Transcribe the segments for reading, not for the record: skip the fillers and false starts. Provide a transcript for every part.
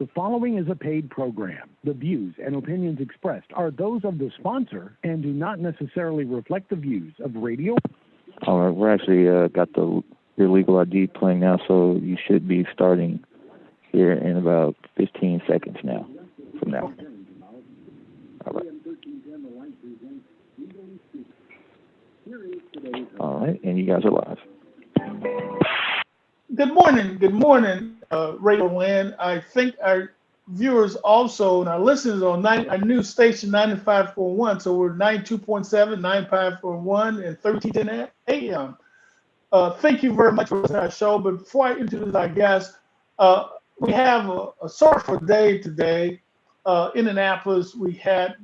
The following is a paid program. The views and opinions expressed are those of the sponsor and do not necessarily reflect the views of radio. All right, we're actually got your legal ID playing now, so you should be starting here in about 15 seconds now, from now. All right. All right, and you guys are live. Good morning, Radio Land. I think our viewers also and our listeners on our new station 95.1. So we're 92.7, 95.1, and 1310 AM. Thank you very much for our show. But before I introduce our guest, we have a sorrowful day today. Indianapolis, we had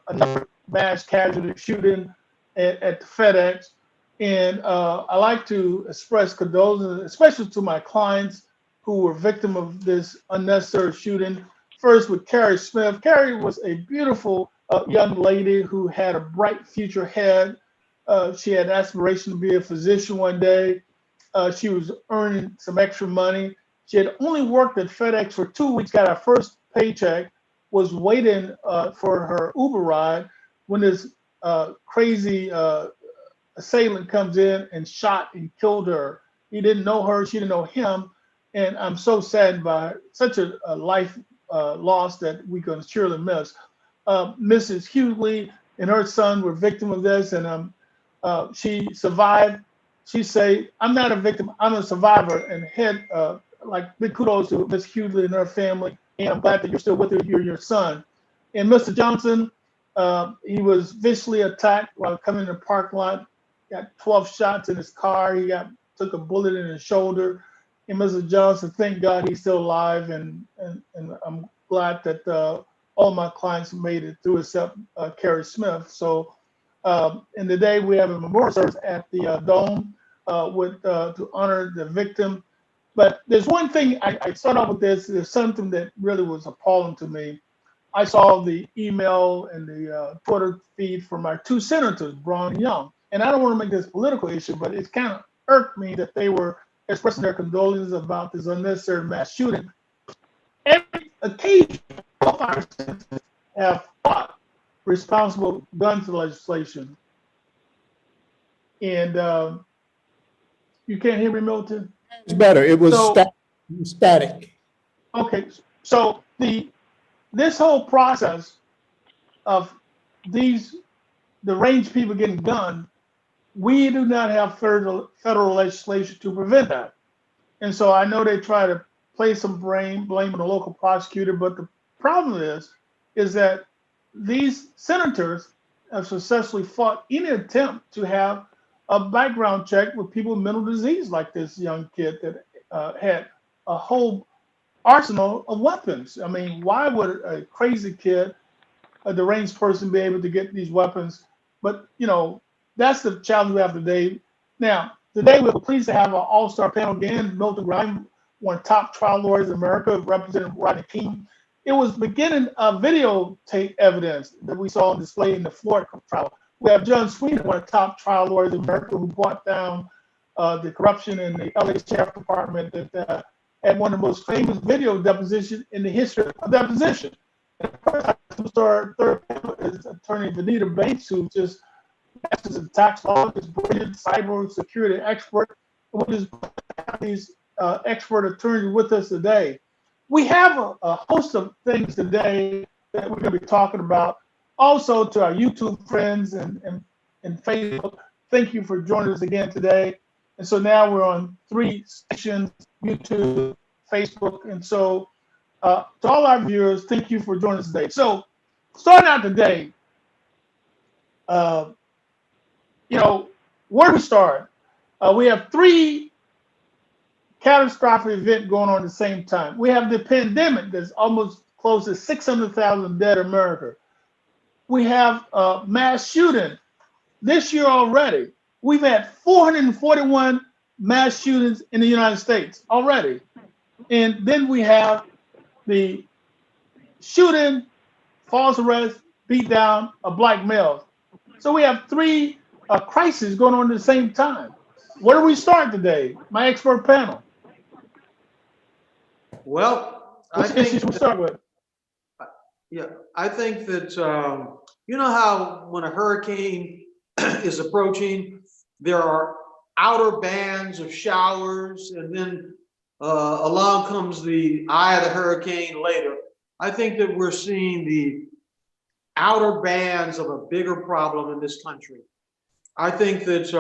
another mass casualty shooting at the FedEx. And I like to express condolences, especially to my clients who were victim of this unnecessary shooting. First with Carrie Smith. Carrie was a beautiful young lady who had a bright future ahead. She had aspiration to be a physician one day. She was earning some extra money. She had only worked at FedEx for 2 weeks, got her first paycheck, was waiting for her Uber ride when this crazy assailant comes in and shot and killed her. He didn't know her, she didn't know him, and I'm so saddened by such a life loss that we're going to surely miss. Mrs. Hughley and her son were victim of this, and she survived. She say, "I'm not a victim, I'm a survivor," and had big kudos to Miss Hughley and her family, and I'm glad that you're still with her, you're your son. And Mr. Johnson, he was viciously attacked while coming in the parking lot. Got 12 shots in his car. He took a bullet in his shoulder. And Mr. Johnson, thank God he's still alive. And I'm glad that all my clients made it through except Carrie Smith. So, and today we have a memorial service at the Dome to honor the victim. But there's one thing, I start off with this. There's something that really was appalling to me. I saw the email and the Twitter feed from our two senators, Braun and Young. And I don't want to make this a political issue, but it kind of irked me that they were expressing their condolences about this unnecessary mass shooting. Every occasion, both our senators have fought responsible guns legislation. And you can't hear me, Milton? It's better. It was static. Okay, so this whole process of the range people getting guns, we do not have federal legislation to prevent that. And so I know they try to place some blame on the local prosecutor, but the problem is that these senators have successfully fought any attempt to have a background check with people with mental disease like this young kid that had a whole arsenal of weapons. I mean, why would a crazy kid, a deranged person, be able to get these weapons? But, that's the challenge we have today. Now, today we're pleased to have our all-star panel again. Milton Grimes, one of the top trial lawyers in America, representing Rodney King. It was beginning videotape evidence that we saw displayed in the Florida trial. We have John Sweeney, one of the top trial lawyers in America, who brought down the corruption in the LA Sheriff Department that had one of the most famous video depositions in the history of deposition. And of course, our third panel is attorney Vanita Banks, who just masters in tax law, is brilliant cyber security expert. We'll just have these expert attorneys with us today. We have a host of things today that we're going to be talking about. Also, to our YouTube friends and Facebook, thank you for joining us again today. And so now we're on 3 stations: YouTube, Facebook, and so to all our viewers, thank you for joining us today. So, starting out today, where do we start? We have 3 catastrophic events going on at the same time. We have the pandemic that's almost close to 600,000 dead in America. We have mass shooting this year already. We've had 441 mass shootings in the United States already. And then we have the shooting, false arrest, beat down of black males. So we have 3 crises going on at the same time. Where do we start today? My expert panel. Well, Which issue should we start with? Yeah, I think that, you know how when a hurricane is approaching, there are outer bands of showers, and then along comes the eye of the hurricane later. I think that we're seeing the outer bands of a bigger problem in this country. I think that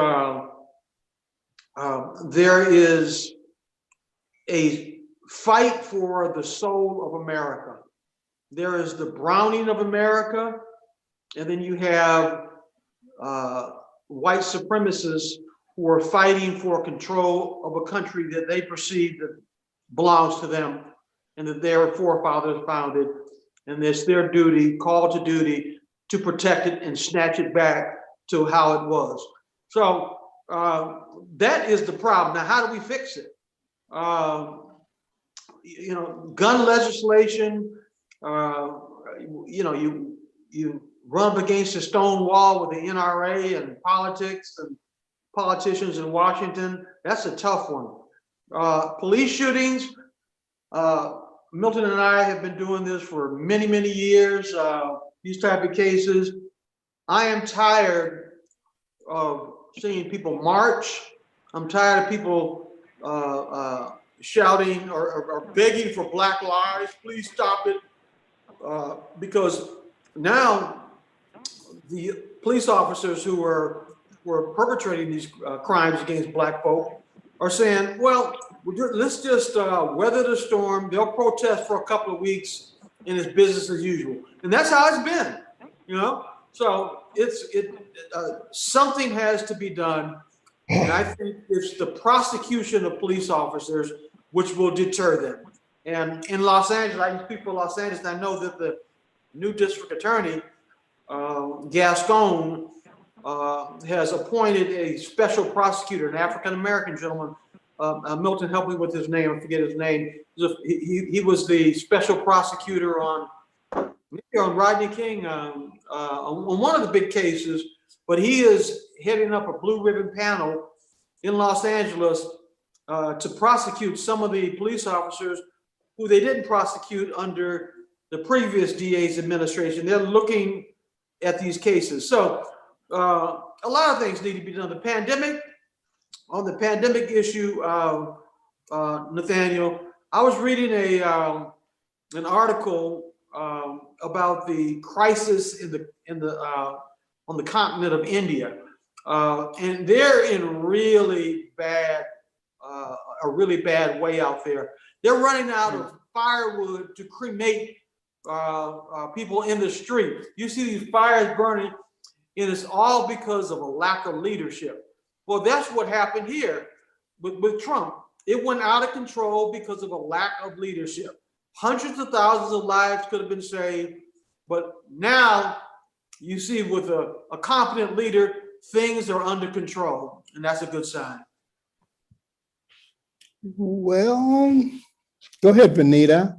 there is a fight for the soul of America. There is the browning of America, and then you have white supremacists who are fighting for control of a country that they perceive that belongs to them and that their forefathers founded, and it's their duty, call to duty, to protect it and snatch it back to how it was. So that is the problem. Now, how do we fix it? You know, gun legislation, you know, you run up against a stone wall with the NRA and politics and politicians in Washington. That's a tough one. Police shootings, Milton and I have been doing this for many, many years, these type of cases. I am tired of seeing people march. I'm tired of people shouting or begging for Black lives. Please stop it. Because now the police officers who were perpetrating these crimes against Black folk are saying, well, let's just weather the storm. They'll protest for a couple of weeks and it's business as usual. And that's how it's been, you know? So something has to be done. And I think it's the prosecution of police officers which will deter them. And in Los Angeles, I speak for Los Angeles, and I know that the new district attorney, Gascon, has appointed a special prosecutor, an African-American gentleman. Milton, help me with his name, I forget his name. He was the special prosecutor on Rodney King, on one of the big cases, but he is heading up a blue ribbon panel in Los Angeles to prosecute some of the police officers who they didn't prosecute under the previous DA's administration. They're looking at these cases. So a lot of things need to be done. On the pandemic issue, Nathaniel, I was reading an article about the crisis on the continent of India, and they're in a really bad way out there. They're running out of firewood to cremate people in the street. You see these fires burning, and it's all because of a lack of leadership. Well, that's what happened here with Trump. It went out of control because of a lack of leadership. Hundreds of thousands of lives could have been saved, but now you see with a competent leader, things are under control, and that's a good sign. Well, go ahead, Vanita.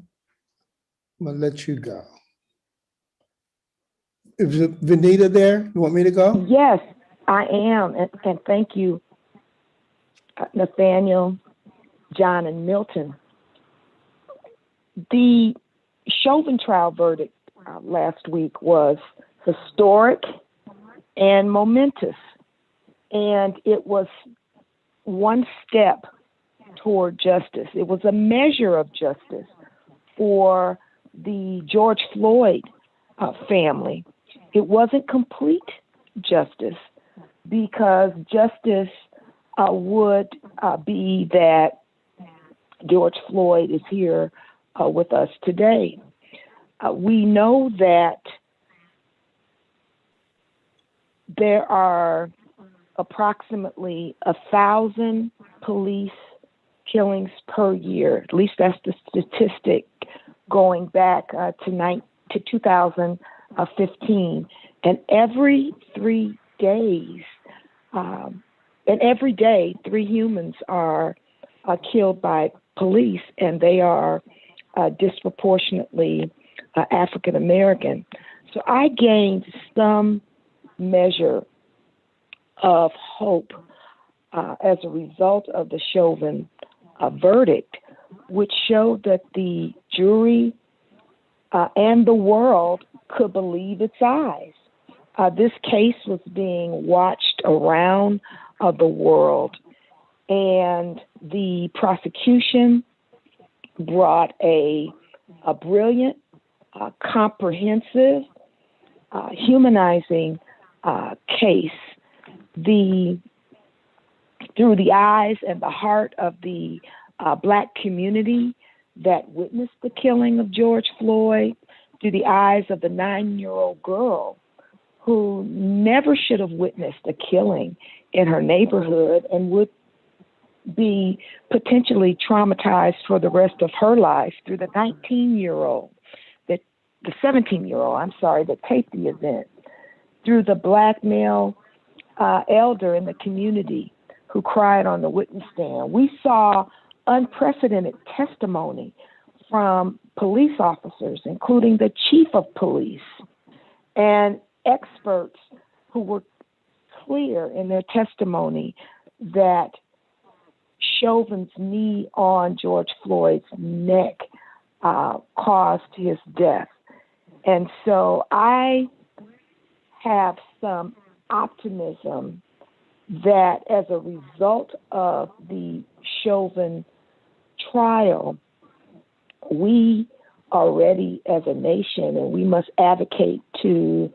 I'm gonna let you go. Is Vanita there? You want me to go? Yes, I am. And thank you, Nathaniel, John, and Milton. The Chauvin trial verdict last week was historic and momentous. And it was one step toward justice. It was a measure of justice for the George Floyd family. It wasn't complete justice, because justice would be that George Floyd is here with us today. We know that there are approximately 1,000 police killings per year. At least that's the statistic going back to 2015. And every 3 days, every day, 3 humans are killed by police, and they are disproportionately African American. So I gained some measure of hope as a result of the Chauvin verdict, which showed that the jury and the world could believe its eyes. This case was being watched around the world, and the prosecution brought a brilliant, comprehensive, humanizing case through the eyes and the heart of the Black community that witnessed the killing of George Floyd, through the eyes of the 9-year-old girl who never should have witnessed a killing in her neighborhood and would be potentially traumatized for the rest of her life, through the 19-year-old, the 17-year-old, that taped the event, through the Black male elder in the community who cried on the witness stand. We saw unprecedented testimony from police officers, including the chief of police, and experts who were clear in their testimony that Chauvin's knee on George Floyd's neck caused his death. And so I have some optimism that as a result of the Chauvin trial, we are ready as a nation, and we must advocate to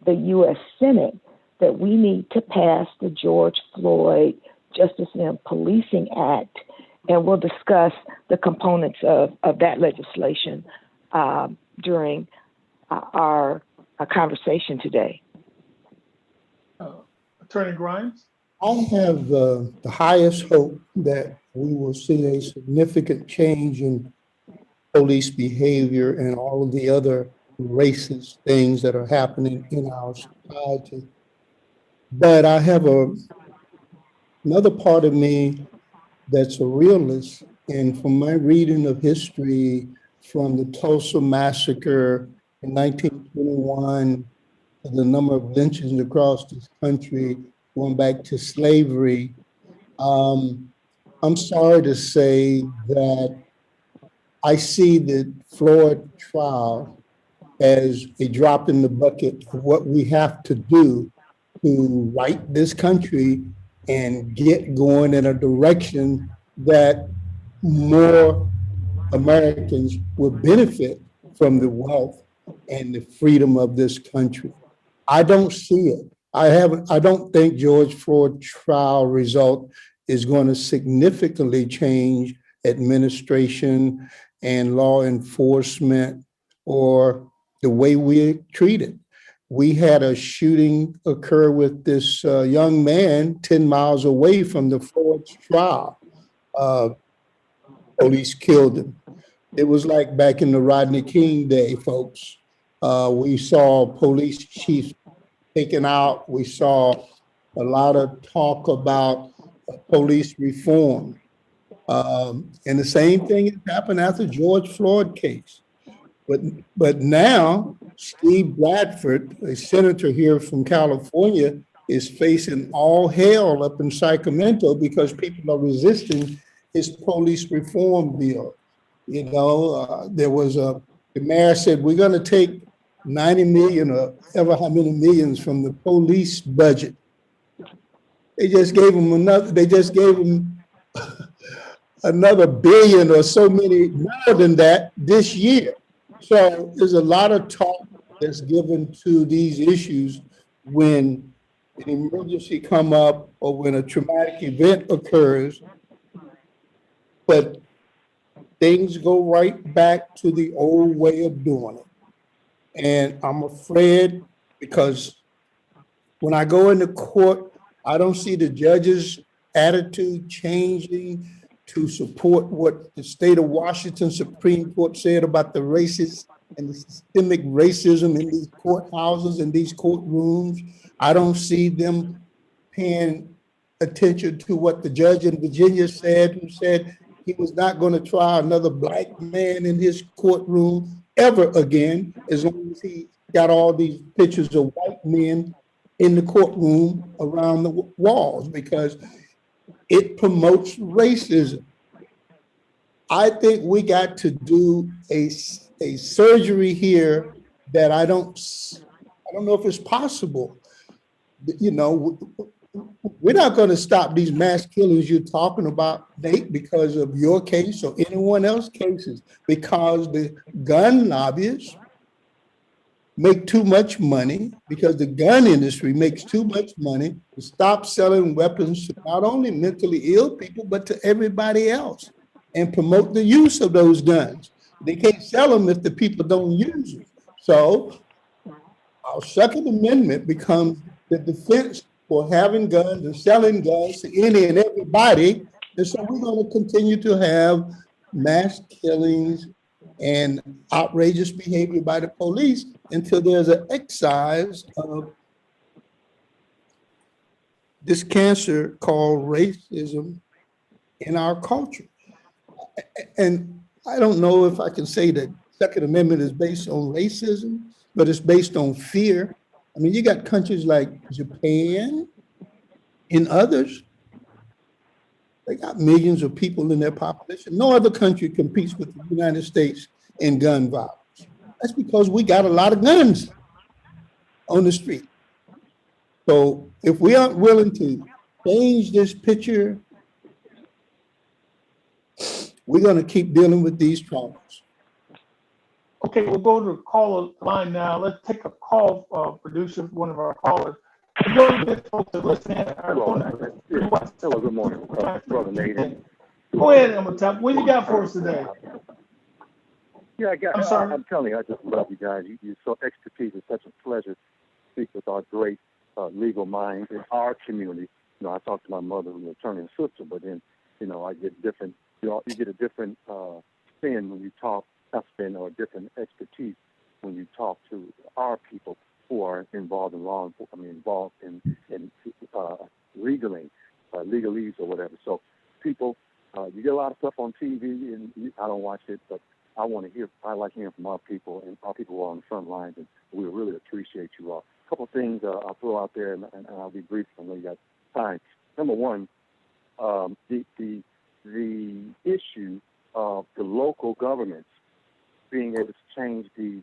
the U.S. Senate that we need to pass the George Floyd Justice and Policing Act, and we'll discuss the components of that legislation during our conversation today. Attorney Grimes? I have the highest hope that we will see a significant change in police behavior and all of the other racist things that are happening in our society. But I have another part of me that's a realist, and from my reading of history, from the Tulsa massacre in 1921 to the number of lynchings across this country, going back to slavery, I'm sorry to say that I see the Floyd trial as a drop in the bucket of what we have to do to right this country and get going in a direction that more Americans will benefit from the wealth and the freedom of this country. I don't see it. I don't think George Floyd trial result is going to significantly change administration and law enforcement or the way we treat it. We had a shooting occur with this young man 10 miles away from the Floyd trial. Police killed him. It was like back in the Rodney King day, folks. We saw police chiefs taken out. We saw a lot of talk about police reform. And the same thing has happened after George Floyd case. But now, Steve Bradford, a senator here from California, is facing all hell up in Sacramento because people are resisting his police reform bill. You know, there was the mayor said, we're going to take 90 million or ever how many millions from the police budget. They just gave him another billion or so many more than that this year. So there's a lot of talk that's given to these issues when an emergency come up or when a traumatic event occurs, but things go right back to the old way of doing it. And I'm afraid because when I go into court, I don't see the judge's attitude changing to support what the state of Washington Supreme Court said about the racist and the systemic racism in these courthouses and these courtrooms. I don't see them paying attention to what the judge in Virginia said, who said he was not going to try another black man in his courtroom ever again, as long as he got all these pictures of white men in the courtroom around the walls, because it promotes racism. I think we got to do a surgery here that I don't know if it's possible. You know, we're not going to stop these mass killings you're talking about, Nate, because of your case or anyone else's cases, because the gun lobbyists make too much money, because the gun industry makes too much money to stop selling weapons to not only mentally ill people, but to everybody else, and promote the use of those guns. They can't sell them if the people don't use them. So our Second Amendment becomes the defense for having guns and selling guns to any and everybody. And so we're going to continue to have mass killings and outrageous behavior by the police until there's an excise of this cancer called racism in our culture. And I don't know if I can say that Second Amendment is based on racism, but it's based on fear. I mean, you got countries like Japan and others, they got millions of people in their population. No other country competes with the United States in gun violence. That's because we got a lot of guns on the street. So if we aren't willing to change this picture, we're going to keep dealing with these problems. Okay, we'll go to the caller line now. Let's take a call, producer, one of our callers. Hello, good morning, Brother Nate. Go ahead, Amatop. What you got for us today? Yeah, I'm sorry. I'm telling you, I just love you guys. You're so expertise. It's such a pleasure to speak with our great legal minds in our community. You know, I talked to my mother, who's an attorney and sister, but then, you know, I get different. You get a different spin when you talk. Spin or different expertise when you talk to our people who are involved in law enforcement. I mean, involved in legalese or whatever. So, people, you get a lot of stuff on TV, and I don't watch it, but I want to hear. I like hearing from our people and our people who are on the front lines, and we really appreciate you all. A couple of things I'll throw out there, and I'll be brief. I know you got time. Number one, the issue of the local governments being able to change these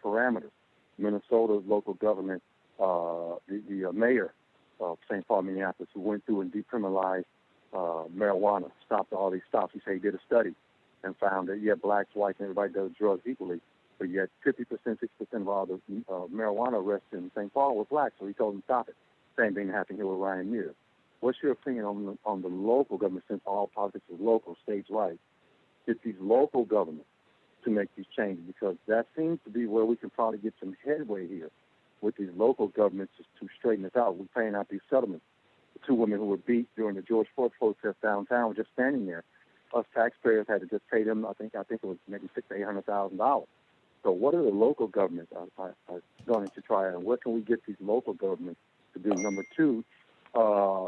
parameters. Minnesota's local government, the mayor of St. Paul, Minneapolis, who went through and decriminalized marijuana, stopped all these stops. He said he did a study and found that, yeah, blacks, whites, and everybody does drugs equally, but yet 50%, 60% of all the marijuana arrests in St. Paul were black, so he told them to stop it. Same thing happened here with Ryan Muir. What's your opinion on the local government, since all politics is local, states' rights? Get these local governments to make these changes, because that seems to be where we can probably get some headway here with these local governments to straighten this out. We're paying out these settlements. The two women who were beat during the George Floyd protest downtown were just standing there. Us taxpayers had to just pay them, I think it was maybe $600,000 to $800,000. So what are the local governments are going to try, and what can we get these local governments to do? Number two, I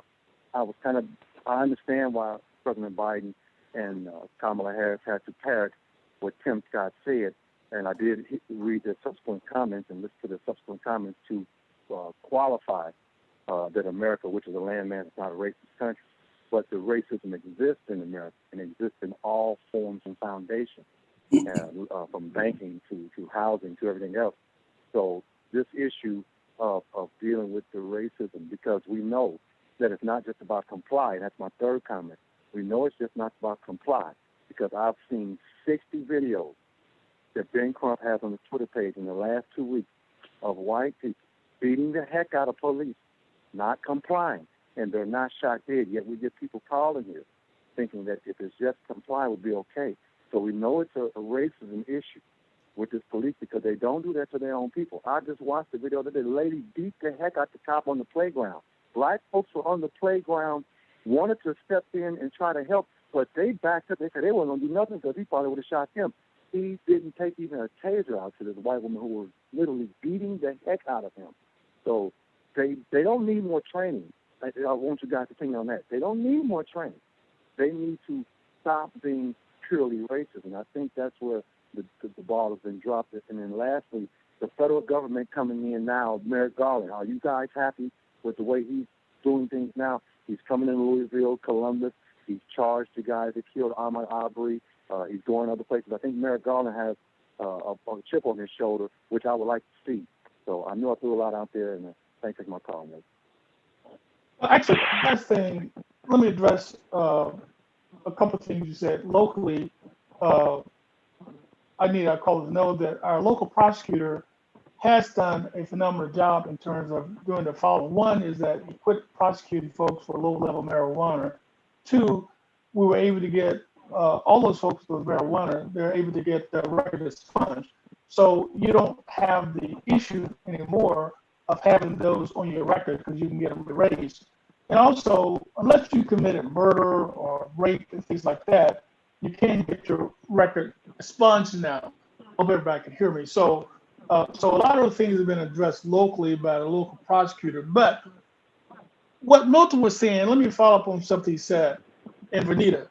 understand why President Biden and Kamala Harris had to parrot what Tim Scott said, and I did read the subsequent comments and listen to the subsequent comments to qualify that America, which is a landmass, is not a racist country, but the racism exists in America and exists in all forms and foundations, from banking to housing to everything else. So this issue of dealing with the racism, because we know that it's not just about comply. That's my third comment. We know it's just not about comply, because I've seen 60 videos that Ben Crump has on the Twitter page in the last 2 weeks of white people beating the heck out of police, not complying, and they're not shot dead. Yet we get people calling here thinking that if it's just comply, would be okay. So we know it's a racism issue with this police, because they don't do that to their own people. I just watched the video that the lady beat the heck out the cop on the playground. Black folks were on the playground, wanted to step in and try to help, but they backed up. They said they weren't going to do nothing because he probably would have shot them. He didn't take even a taser out to this white woman who was literally beating the heck out of him. So they don't need more training. I want you guys to think on that. They don't need more training. They need to stop being purely racist, and I think that's where the ball has been dropped. And then lastly, the federal government coming in now, Merrick Garland, are you guys happy with the way he's doing things now? He's coming in Louisville, Columbus, He's charged the guy that killed Ahmaud Arbery. He's going other places. I think Merrick Garland has a chip on his shoulder, which I would like to see. So I know I threw a lot out there, and thanks for my call, Nate. Well, actually, last thing, let me address a couple of things you said. Locally, I need our callers to know that our local prosecutor has done a phenomenal job in terms of doing the following. One is that he quit prosecuting folks for low-level marijuana. Two, we were able to get all those folks with marijuana, they're able to get the record expunged. So you don't have the issue anymore of having those on your record because you can get them erased. And also, unless you committed murder or rape and things like that, you can't get your record expunged now. I hope everybody can hear me. So a lot of things have been addressed locally by the local prosecutor. But what Milton was saying, let me follow up on something he said, and Vanita.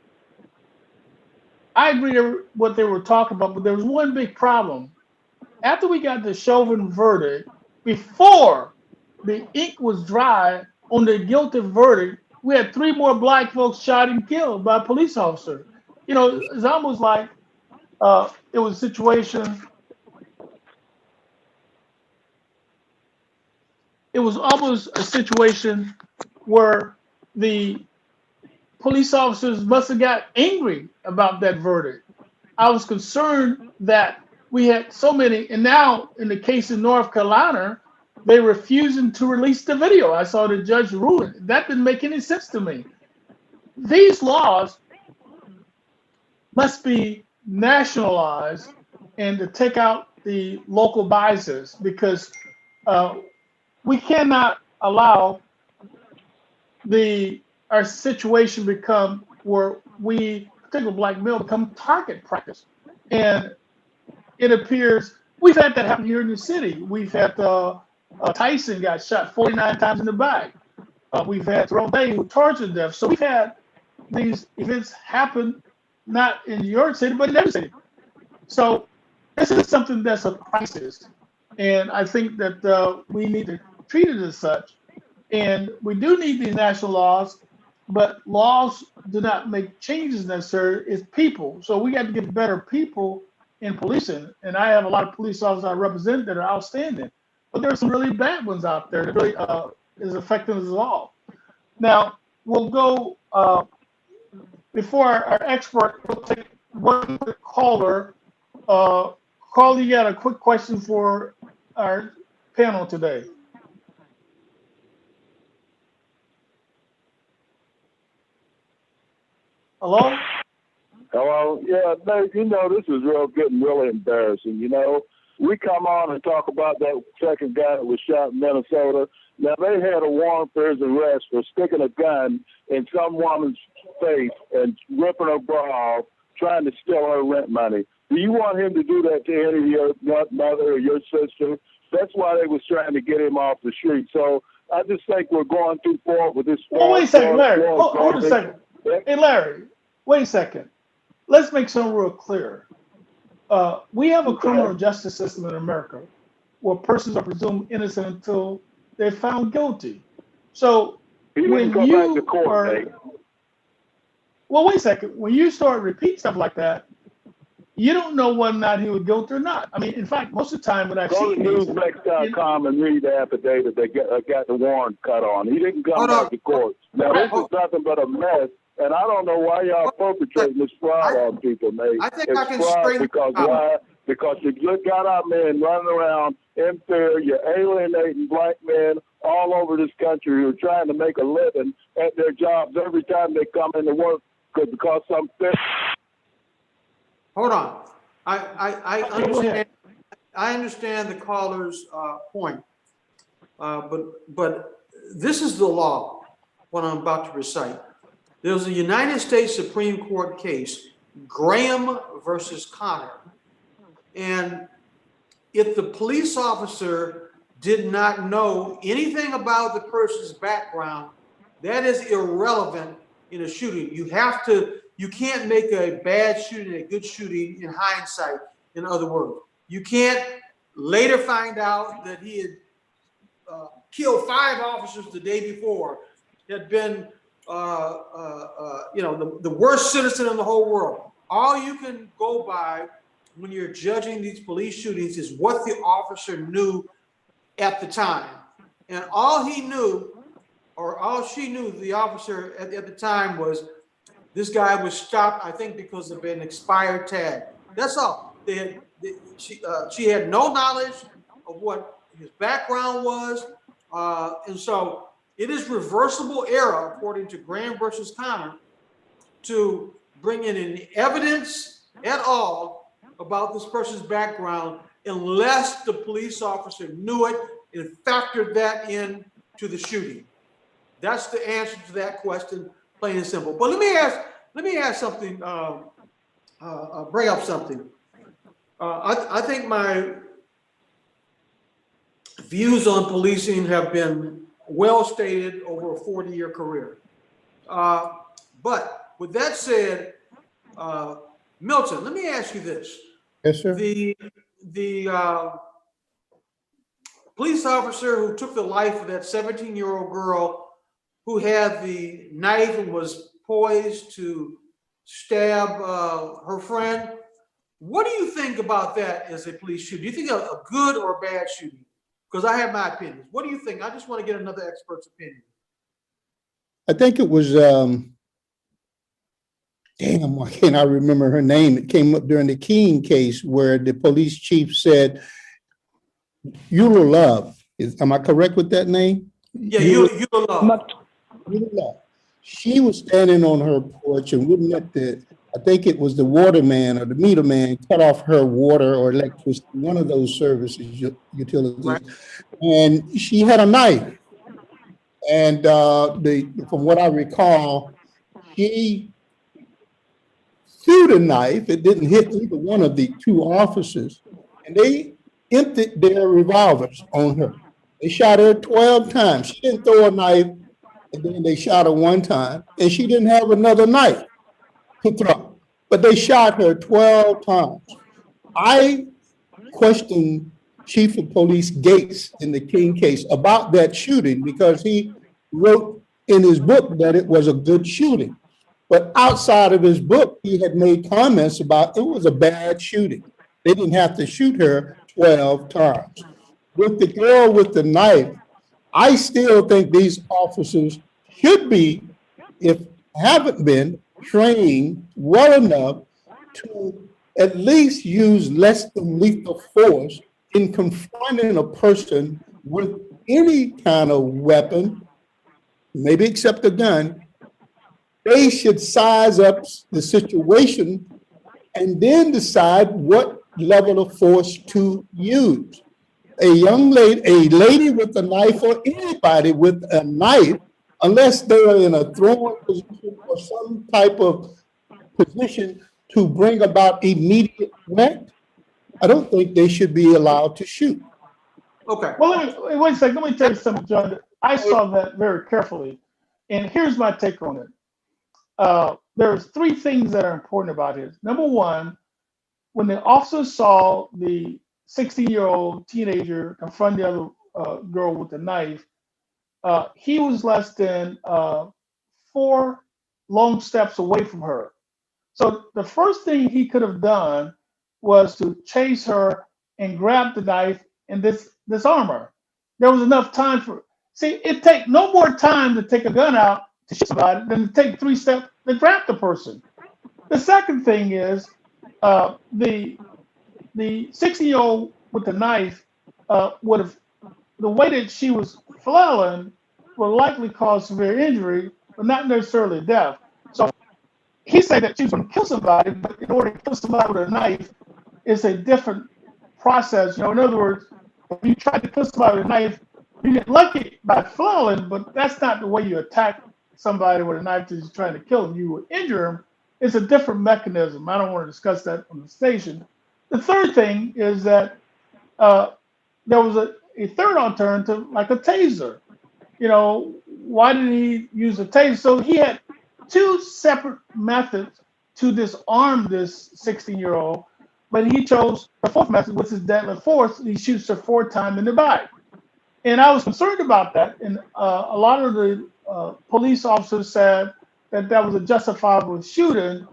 I agree with what they were talking about, but there was one big problem. After we got the Chauvin verdict, before the ink was dry on the guilty verdict, we had 3 more black folks shot and killed by a police officer. You know, it's almost like it was a situation. It was almost a situation where the police officers must have got angry about that verdict. I was concerned that we had so many, and now in the case in North Carolina, they're refusing to release the video. I saw the judge ruling. That didn't make any sense to me. These laws must be nationalized and to take out the local biases, because we cannot allow our situation become where we, particularly black male, become target practice. And it appears we've had that happen here in the city. We've had Tyson got shot 49 times in the back. We've had Jerome Bay who tortured death. So we've had these events happen not in your city, but in every city. So this is something that's a crisis. And I think that we need to treat it as such. And we do need these national laws, but laws do not make changes necessary. It's people. So we got to get better people in policing. And I have a lot of police officers I represent that are outstanding. But there are some really bad ones out there that really is affecting us all. Now, we'll go, before our expert, we'll take one quick caller. Carl, you got a quick question for our panel today. Hello? Hello. Yeah, Dave, you know, this is getting really embarrassing. You know, we come on and talk about that second guy that was shot in Minnesota. Now, they had a warrant for his arrest for sticking a gun in some woman's face and ripping her bra off, trying to steal her rent money. Do you want him to do that to any of your mother or your sister? That's why they was trying to get him off the street. So I just think we're going too far with this. Well, wait a second, Larry. Hold a second. Hey, Larry, wait a second. Let's make something real clear. We have a criminal justice system in America where persons are presumed innocent until they're found guilty. So when you well, wait a second. When you start repeating stuff like that, you don't know whether or not he was guilty or not. I mean, in fact, most of the time when I've seen Newsmax.com and read the affidavit, they got the warrant cut on. He didn't come out to court. Now, this is nothing but a mess, and I don't know why y'all perpetrating this fraud on people, mate. I think it's I can fraud because why? Because you got our men running around in fear. You're alienating black men all over this country who are trying to make a living at their jobs every time they come into work because some fear. Hold on. I understand. I understand the caller's point, but this is the law. What I'm about to recite. There's a United States Supreme Court case, Graham versus Connor, and if the police officer did not know anything about the person's background, that is irrelevant in a shooting. You can't make a bad shooting a good shooting in hindsight, in other words. You can't later find out that he had killed 5 officers the day before, had been the worst citizen in the whole world. All you can go by when you're judging these police shootings is what the officer knew at the time. And all he knew, or all she knew, the officer at the time, was this guy was stopped, I think, because of an expired tag. That's all. She had no knowledge of what his background was. And so it is reversible error, according to Graham versus Connor, to bring in any evidence at all about this person's background unless the police officer knew it and factored that in to the shooting. That's the answer to that question, plain and simple. But let me ask something, bring up something. I think my views on policing have been well stated over a 40-year career. But with that said, Milton, let me ask you this. Yes, sir. The police officer who took the life of that 17-year-old girl who had the knife and was poised to stab her friend, what do you think about that as a police shooting? Do you think a good or bad shooting? Because I have my opinions. What do you think? I just want to get another expert's opinion. I think it was, why can't I remember her name? It came up during the King case where the police chief said, Eula Love. Am I correct with that name? Yeah, Eula Love. Eula Love. She was standing on her porch and wouldn't let I think it was the water man or the meter man cut off her water or electricity, one of those services, utilities. Right. And she had a knife. And from what I recall, she threw the knife. It didn't hit either one of the two officers. And they emptied their revolvers on her. They shot her 12 times. She didn't throw a knife, and then they shot her one time, and she didn't have another knife to throw. But they shot her 12 times. I questioned Chief of Police Gates in the King case about that shooting because he wrote in his book that it was a good shooting. But outside of his book, he had made comments about it was a bad shooting. They didn't have to shoot her 12 times. With the girl with the knife, I still think these officers should be, if haven't been, trained well enough to at least use less than lethal force in confronting a person with any kind of weapon, maybe except a gun. They should size up the situation and then decide what level of force to use. A lady with a knife, or anybody with a knife, unless they're in a throwing position or some type of position to bring about immediate threat, I don't think they should be allowed to shoot. Okay. Well, wait a second. Let me tell you something, John. I saw that very carefully, and here's my take on it. There's three things that are important about it. Number one, when the officer saw the 16-year-old teenager confront the other girl with a knife, he was less than 4 long steps away from her. So the first thing he could have done was to chase her and grab the knife and disarm her. There was enough time for. See, it takes no more time to take a gun out to shoot somebody than to take 3 steps to grab the person. The second thing is the 16-year-old with the knife would have, the way that she was flailing will likely cause severe injury, but not necessarily death. So he said that she was going to kill somebody, but in order to kill somebody with a knife, it's a different process. In other words, if you tried to kill somebody with a knife, you get lucky by flailing, but that's not the way you attack somebody with a knife that you're trying to kill them. You would injure them. It's a different mechanism. I don't want to discuss that on the station. The third thing is that there was a third alternative, like a taser. Why did he use a taser? So he had 2 separate methods to disarm this 16-year-old, but he chose the 4th method, which is deadly force. He shoots her 4 times in the back. And I was concerned about that. And a lot of the police officer said that that was a justifiable shooting,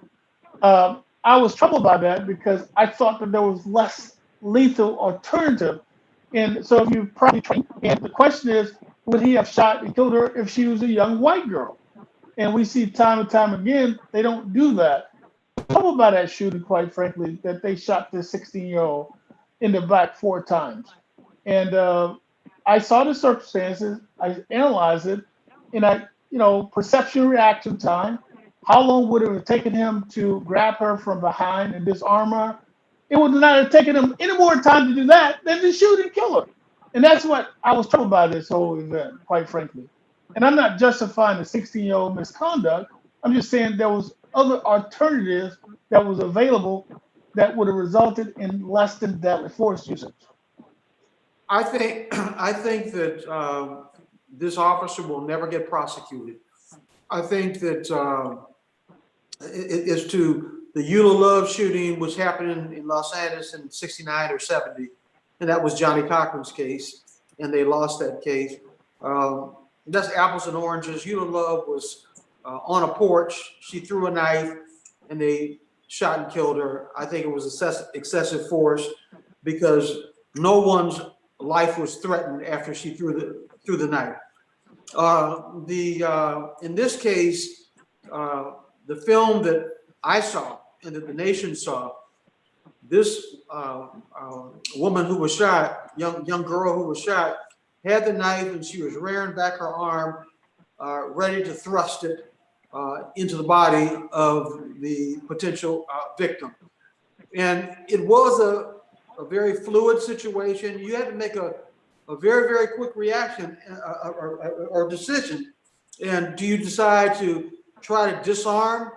I was troubled by that because I thought that there was less lethal alternative. And so you probably trained. And the question is, would he have shot and killed her if she was a young white girl? And we see time and time again, they don't do that. I'm troubled by that shooting, quite frankly, that they shot this 16-year-old in the back 4 times. And I saw the circumstances, I analyzed it, and perception reaction time. How long would it have taken him to grab her from behind and disarm her? It would not have taken him any more time to do that than to shoot and kill her. And that's what I was troubled by this whole event, quite frankly. And I'm not justifying the 16-year-old misconduct. I'm just saying there was other alternatives that was available that would have resulted in less than deadly force usage. I think that this officer will never get prosecuted. I think that as to the Eula Love shooting, which happened in Los Angeles in '69 or '70, and that was Johnny Cochran's case, and they lost that case. That's apples and oranges. Eula Love was on a porch. She threw a knife, and they shot and killed her. I think it was excessive force because no one's life was threatened after she threw the knife. In this case, the film that I saw and that the nation saw, this woman who was shot, young girl who was shot, had the knife and she was rearing back her arm, ready to thrust it into the body of the potential victim. And it was a very fluid situation. You had to make a very, very quick reaction or decision. And do you decide to try to disarm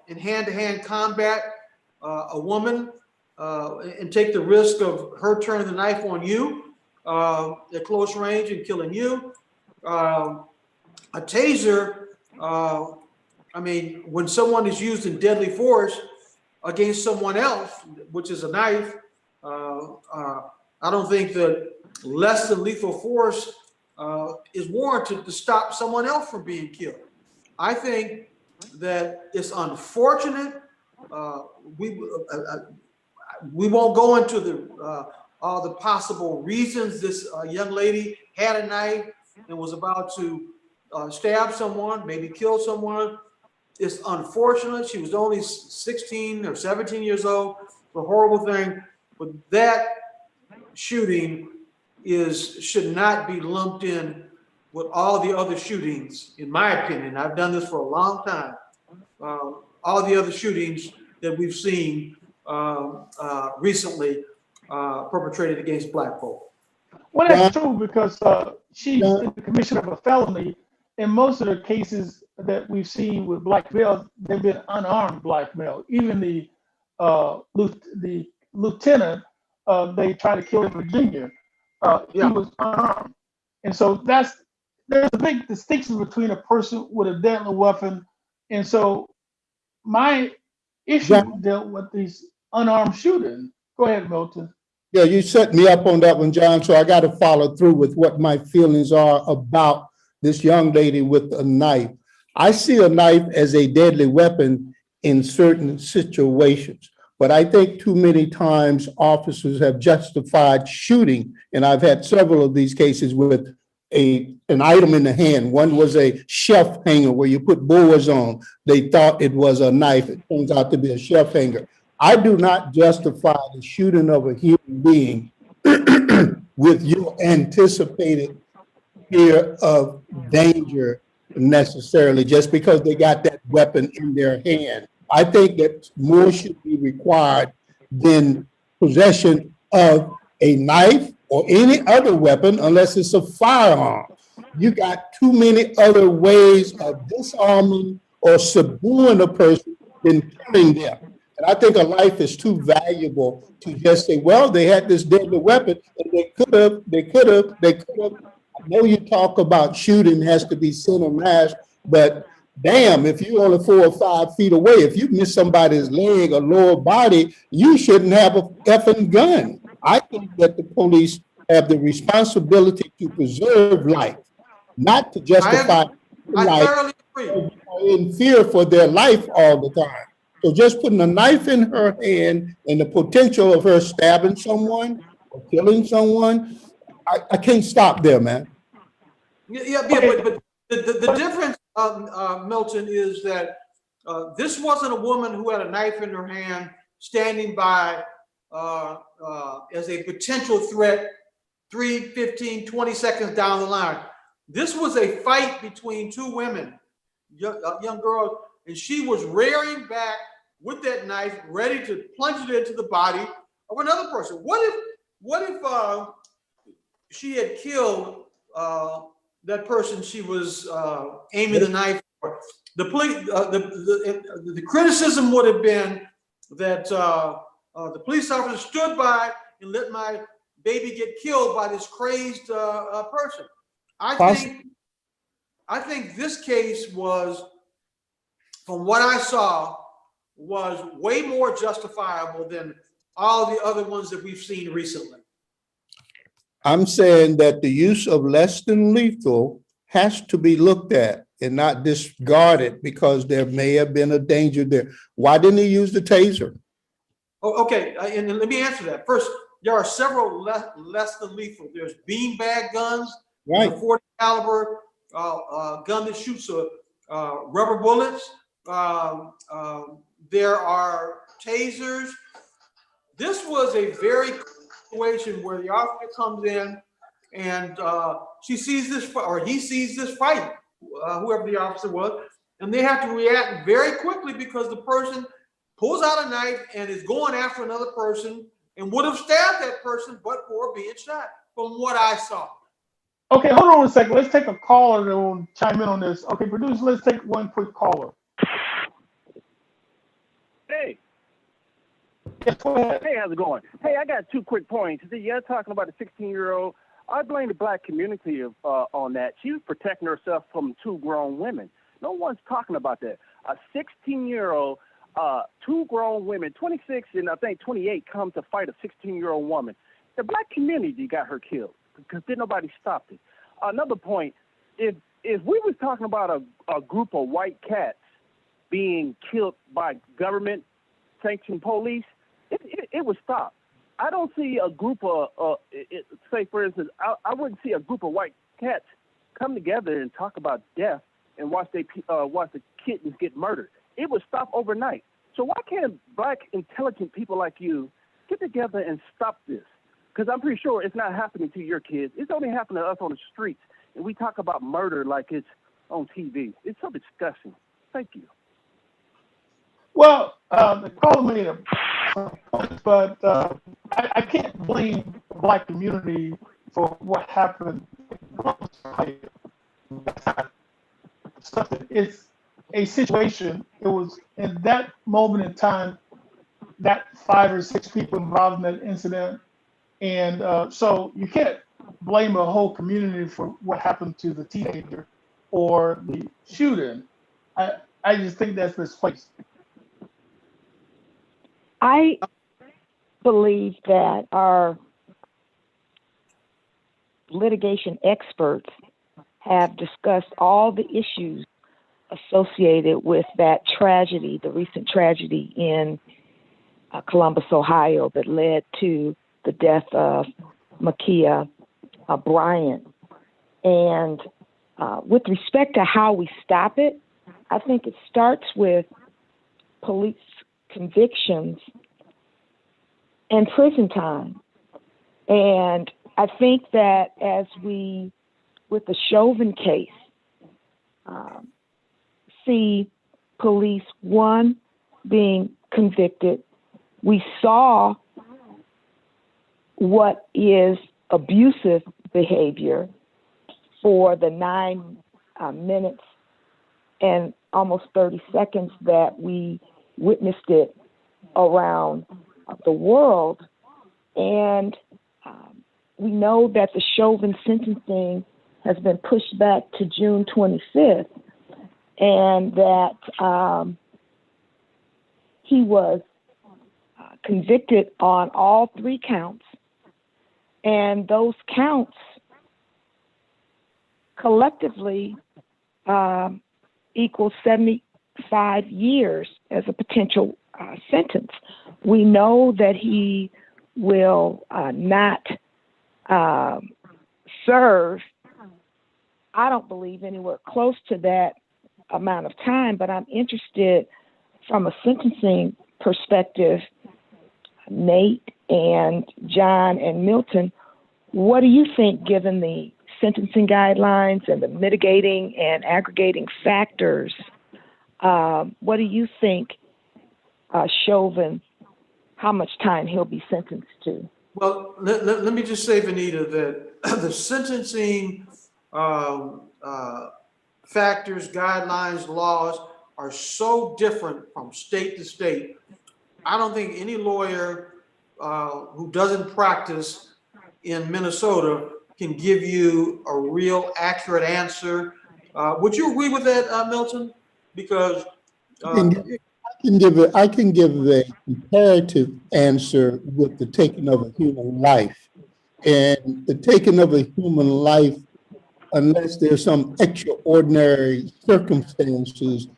in hand-to-hand combat a woman and take the risk of her turning the knife on you at close range and killing you? A taser, I mean, when someone is used in deadly force against someone else, which is a knife, I don't think that less than lethal force is warranted to stop someone else from being killed. I think that it's unfortunate. We won't go into all the possible reasons this young lady had a knife and was about to stab someone, maybe kill someone. It's unfortunate. She was only 16 or 17 years old. It's a horrible thing. But that shooting should not be lumped in with all the other shootings, in my opinion. I've done this for a long time. All the other shootings that we've seen recently perpetrated against Black folk. Well, that's true because she's in the commission of a felony. In most of the cases that we've seen with black males, they've been unarmed black males. Even the lieutenant they tried to kill in Virginia, he was unarmed. And so there's a big distinction between a person with a deadly weapon. And so my issue dealt with these unarmed shootings. Go ahead, Milton. Yeah, you set me up on that one, John, so I got to follow through with what my feelings are about this young lady with a knife. I see a knife as a deadly weapon in certain situations, but I think too many times officers have justified shooting, and I've had several of these cases with an item in the hand. One was a shelf hanger where you put boards on. They thought it was a knife. It turns out to be a shelf hanger. I do not justify the shooting of a human being with your anticipated fear of danger necessarily just because they got that weapon in their hand. I think that more should be required than possession of a knife or any other weapon unless it's a firearm. You got too many other ways of disarming or subduing a person than killing them. And I think a life is too valuable to just say, well, they had this deadly weapon and they could have. I know you talk about shooting has to be center mass, but damn, if you're only 4 or 5 feet away, if you miss somebody's leg or lower body, you shouldn't have a effing gun. I think that the police have the responsibility to preserve life, not to justify I thoroughly agree. In fear for their life all the time. So just putting a knife in her hand and the potential of her stabbing someone or killing someone, I can't stop there, man. Yeah, but the difference, Milton, is that this wasn't a woman who had a knife in her hand standing by as a potential threat 3, 15, 20 seconds down the line. This was a fight between two women, young girls, and she was rearing back with that knife, ready to plunge it into the body of another person. What if she had killed that person she was aiming the knife for? The criticism would have been that the police officer stood by and let my baby get killed by this crazed person. I think this case was, from what I saw, was way more justifiable than all the other ones that we've seen recently. I'm saying that the use of less than lethal has to be looked at and not discarded because there may have been a danger there. Why didn't he use the taser? Oh, okay, and let me answer that. First, there are several less than lethal. There's beanbag guns, Right. a 40 caliber gun that shoots rubber bullets. There are tasers. This was a very situation where the officer comes in and she sees this, or he sees this fight, whoever the officer was, and they have to react very quickly because the person pulls out a knife and is going after another person and would have stabbed that person but for being shot, from what I saw. Okay, hold on a second. Let's take a caller that will chime in on this. Okay, producer, let's take one quick caller. Hey. Yes, go ahead. Hey, how's it going? Hey, I got 2 quick points. You're talking about a 16-year-old. I blame the black community on that. She was protecting herself from 2 grown women. No one's talking about that. A 16-year-old, 2 grown women, 26 and I think 28, come to fight a 16-year-old woman. The black community got her killed because did nobody stop it. Another point, if we was talking about a group of white cats being killed by government-sanctioned police, it would stop. I don't see a group of, say for instance, I wouldn't see a group of white cats come together and talk about death and watch the kittens get murdered. It would stop overnight. So why can't black intelligent people like you get together and stop this? Because I'm pretty sure it's not happening to your kids. It's only happening to us on the streets. And we talk about murder like it's on TV. It's so disgusting. Thank you. Well, the caller made a point, but I can't blame the black community for what happened. It's a situation. It was in that moment in time that 5 or 6 people involved in that incident. And so you can't blame a whole community for what happened to the teenager or the shooting. I just think that's misplaced. I believe that our litigation experts have discussed all the issues associated with that tragedy, the recent tragedy in Columbus, Ohio, that led to the death of Ma'Khia Bryant. And with respect to how we stop it, I think it starts with police convictions and prison time. And I think that as we, with the Chauvin case, see police, one, being convicted, we saw what is abusive behavior for the 9 minutes and almost 30 seconds that we witnessed it around the world. And we know that the Chauvin sentencing has been pushed back to June 25th, and that he was convicted on all 3 counts. And those counts collectively equals 75 years as a potential sentence. We know that he will not serve, I don't believe, anywhere close to that amount of time, but I'm interested from a sentencing perspective, Nate and John and Milton, what do you think, given the sentencing guidelines and the mitigating and aggregating factors, what do you think Chauvin, how much time he'll be sentenced to? Well, let me just say, Vanita, that the sentencing factors, guidelines, laws are so different from state to state. I don't think any lawyer who doesn't practice in Minnesota can give you a real accurate answer. Would you agree with that, Milton? Because I can give a comparative answer with the taking of a human life. And the taking of a human life, unless there's some extraordinary circumstances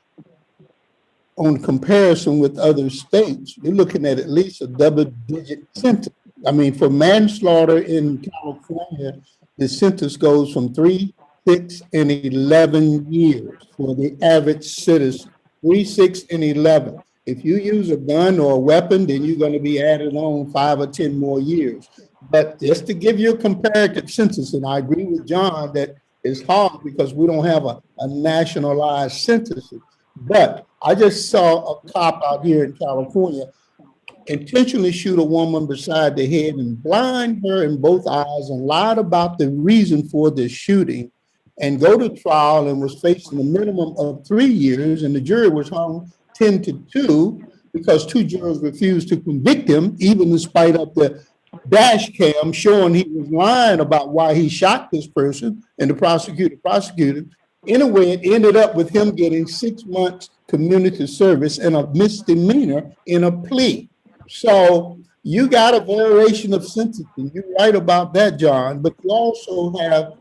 on comparison with other states, you're looking at least a double-digit sentence. I mean, for manslaughter in California, the sentence goes from 3, 6, and 11 years for the average citizen. 3, 6, and 11. If you use a gun or a weapon, then you're going to be added on 5 or 10 more years. But just to give you a comparative census, and I agree with John that it's hard because we don't have a nationalized census. But I just saw a cop out here in California intentionally shoot a woman beside the head and blind her in both eyes and lied about the reason for the shooting and go to trial and was facing a minimum of 3 years, and the jury was hung 10-2 because 2 jurors refused to convict him, even in spite of the dash cam showing he was lying about why he shot this person, and the prosecutor prosecuted. In a way, it ended up with him getting 6 months community service and a misdemeanor in a plea. So you got a variation of sentencing. You're right about that, John, but you also have,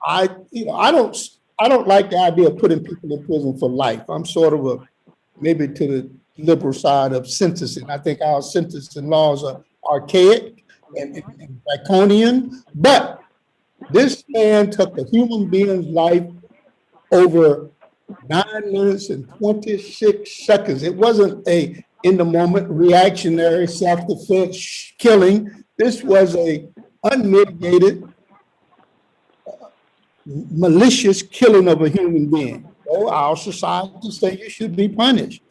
I don't like the idea of putting people in prison for life. I'm sort of maybe to the liberal side of sentencing. I think our sentencing laws are archaic and draconian, but this man took a human being's life over 9 minutes and 26 seconds. It wasn't a in the moment reactionary self-defense killing. This was a unmitigated malicious killing of a human being. So our society say you should be punished.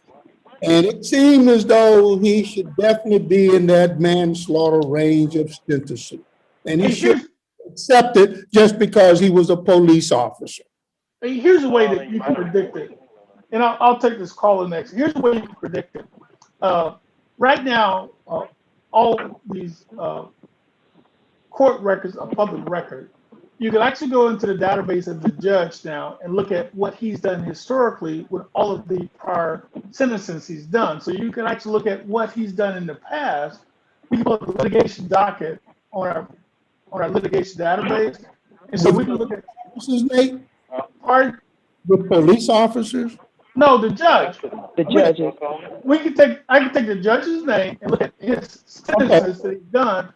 And it seemed as though he should definitely be in that manslaughter range of sentencing. And he should accept it just because he was a police officer. Here's a way that you can predict it. And I'll take this caller next. Here's the way you can predict it. Right now, all these court records are public record. You can actually go into the database of the judge now and look at what he's done historically with all of the prior sentences he's done. So you can actually look at what he's done in the past. We can put the litigation docket on our litigation database. And so we can look at Nate? Pardon? The police officers? No, the judge. The judges. I can take the judge's name and look at his sentences that he's done.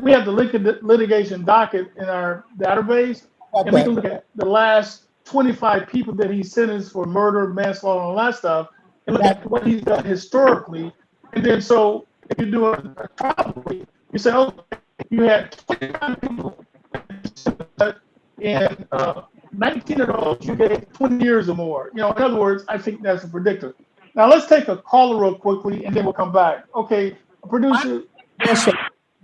We have the litigation docket in our database, and we can look at the last 25 people that he sentenced for murder, manslaughter, and all that stuff, and look at what he's done historically. And then, so if you're doing a trial, you say, oh, you had 25 people, and 19 of those you gave 20 years or more. In other words, I think that's a predictor. Now let's take a caller real quickly, and then we'll come back. Okay, producer. That's a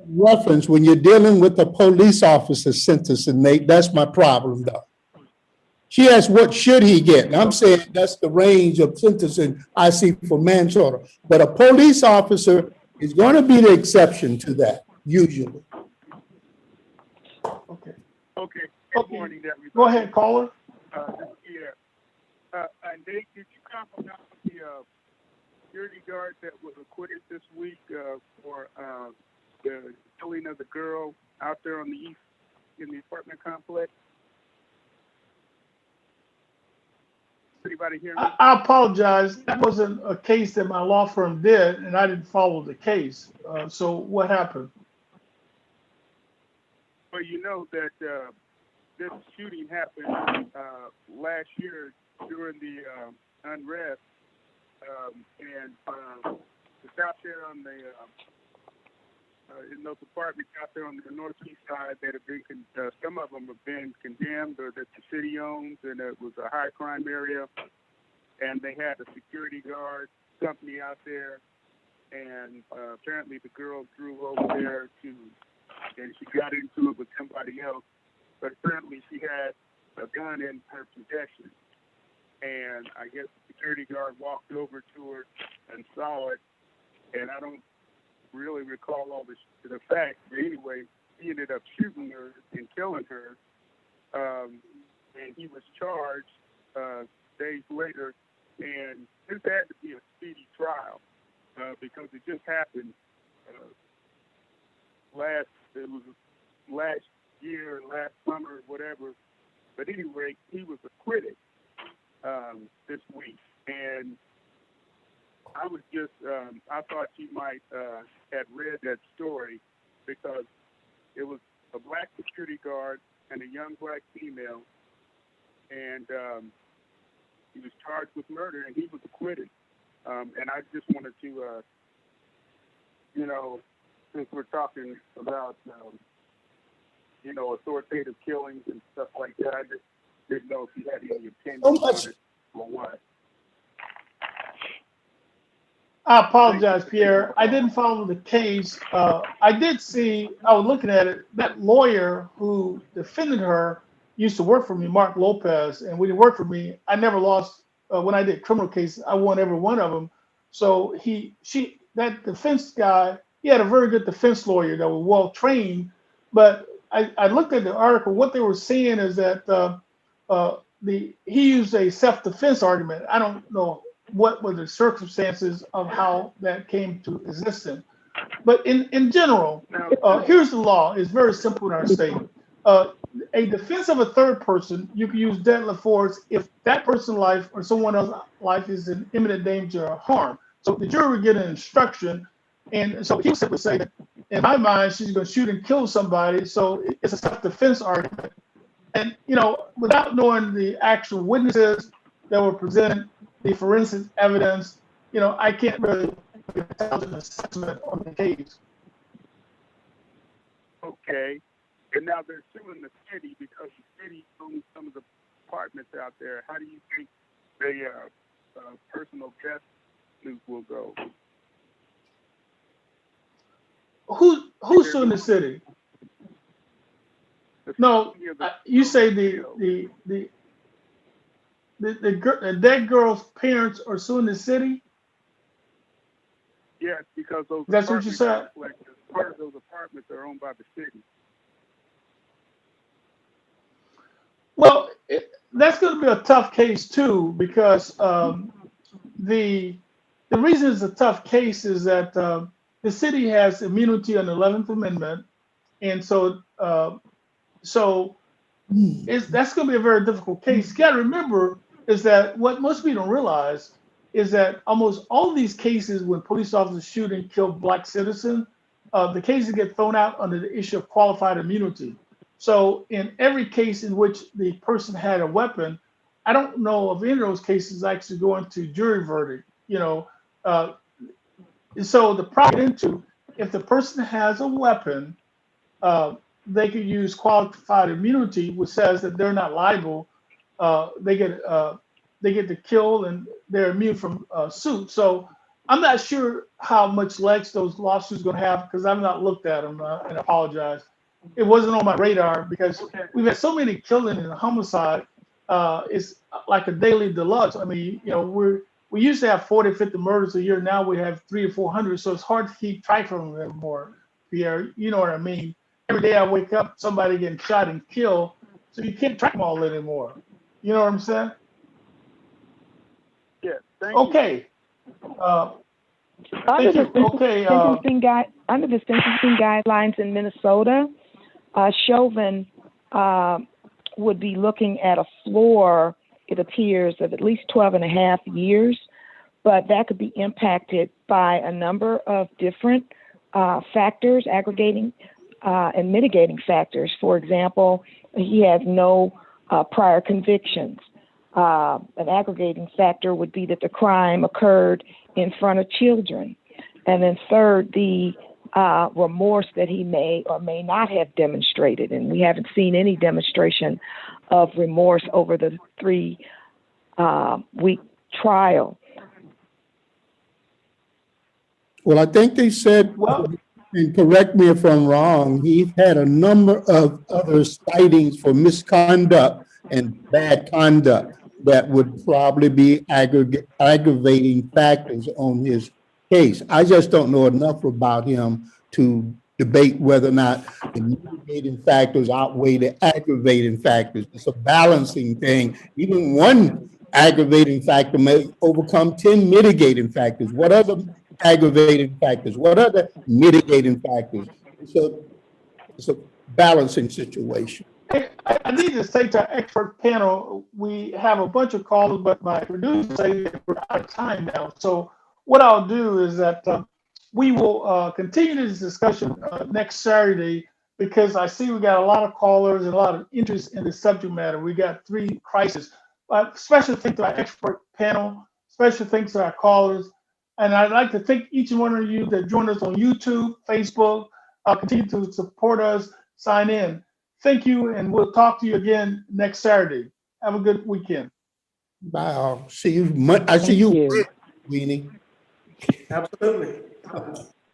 reference when you're dealing with a police officer sentencing, Nate. That's my problem, though. She asked, what should he get? And I'm saying that's the range of sentencing I see for manslaughter. But a police officer is going to be the exception to that, usually. Okay. Good morning, everybody. Go ahead, caller. Nate, did you comment on the security guard that was acquitted this week for the killing of the girl out there on the east in the apartment complex? Anybody hear me? I apologize. That wasn't a case that my law firm did, and I didn't follow the case. So what happened? Well, you know that this shooting happened last year during the unrest, and the cops there on the in those apartments out there on the northeast side that have been, some of them have been condemned or that the city owns, and it was a high crime area, and they had a security guard company out there, and apparently the girl drove over there and she got into it with somebody else, but apparently she had a gun in her possession, and I guess the security guard walked over to her and saw it, and I don't really recall all the facts, but anyway, he ended up shooting her and killing her, and he was charged days later, and this had to be a speedy trial because it just happened last year, last summer, whatever. But anyway, he was acquitted this week, and I was just, I thought you might have read that story because it was a black security guard and a young black female, and he was charged with murder, and he was acquitted. And I just wanted to, since we're talking about, authoritative killings and stuff like that, I just didn't know if you had any opinion on it or what. I apologize, Pierre. I didn't follow the case. I did see, I was looking at it, that lawyer who defended her used to work for me, Mark Lopez, and when he worked for me, I never lost, when I did criminal cases, I won every one of them. So that defense guy, he had a very good defense lawyer that was well trained, but I looked at the article, what they were saying is that he used a self-defense argument. I don't know what were the circumstances of how that came to existence. But in general, here's the law. It's very simple in our state. A defense of a third person, you can use deadly force if that person's life or someone else's life is in imminent danger or harm. So the jury would get an instruction, and so he would simply say that, in my mind, she's going to shoot and kill somebody, so it's a self-defense argument. And, without knowing the actual witnesses that were presented, the forensic evidence, I can't really give an intelligent assessment on the case. Okay. And now they're suing the city because the city owns some of the apartments out there. How do you think the personal justice will go? Who's suing the city? No, you say the dead girl's parents are suing the city? Yes, because those That's what you said? Part of those apartments are owned by the city. Well, that's going to be a tough case too, because the reason it's a tough case is that the city has immunity on the 11th Amendment, and so that's going to be a very difficult case. You got to remember is that what most people don't realize is that almost all these cases when police officers shoot and kill black citizens, the cases get thrown out under the issue of qualified immunity. So in every case in which the person had a weapon, I don't know of any of those cases actually going to jury verdict. So the problem into if the person has a weapon, they could use qualified immunity, which says that they're not liable. They get to kill and they're immune from suit. So I'm not sure how much legs those lawsuits are going to have because I've not looked at them and apologize. It wasn't on my radar because we've had so many killings and homicide. It's like a daily deluxe. I mean, we used to have 40, 50 murders a year. Now we have 300 or 400. So it's hard to keep track of them anymore, Pierre. You know what I mean? Every day I wake up, somebody getting shot and killed. So you can't track them all anymore. You know what I'm saying? Yeah. Thank you. Under the sentencing guidelines in Minnesota, Chauvin would be looking at a floor it appears, of at least 12 and a half years, but that could be impacted by a number of different factors, aggregating and mitigating factors. For example, he has no prior convictions. An aggregating factor would be that the crime occurred in front of children. And then third, the remorse that he may or may not have demonstrated. And we haven't seen any demonstration of remorse over the 3-week trial. Well, I think they said, and correct me if I'm wrong, he's had a number of other sightings for misconduct and bad conduct that would probably be aggravating factors on his case. I just don't know enough about him to debate whether or not the mitigating factors outweigh the aggravating factors. It's a balancing thing. Even one aggravating factor may overcome 10 mitigating factors. What other aggravating factors? What other mitigating factors? It's a balancing situation. I need to say to our expert panel, we have a bunch of callers, but my producers say that we're out of time now. So what I'll do is that we will continue this discussion next Saturday, because I see we got a lot of callers and a lot of interest in the subject matter. We got 3 crises. Special thanks to our expert panel, special thanks to our callers. And I'd like to thank each and one of you that joined us on YouTube, Facebook. Continue to support us, sign in. Thank you, and we'll talk to you again next Saturday. Have a good weekend. Bye. I'll see you. I see you, Sweeney. Absolutely.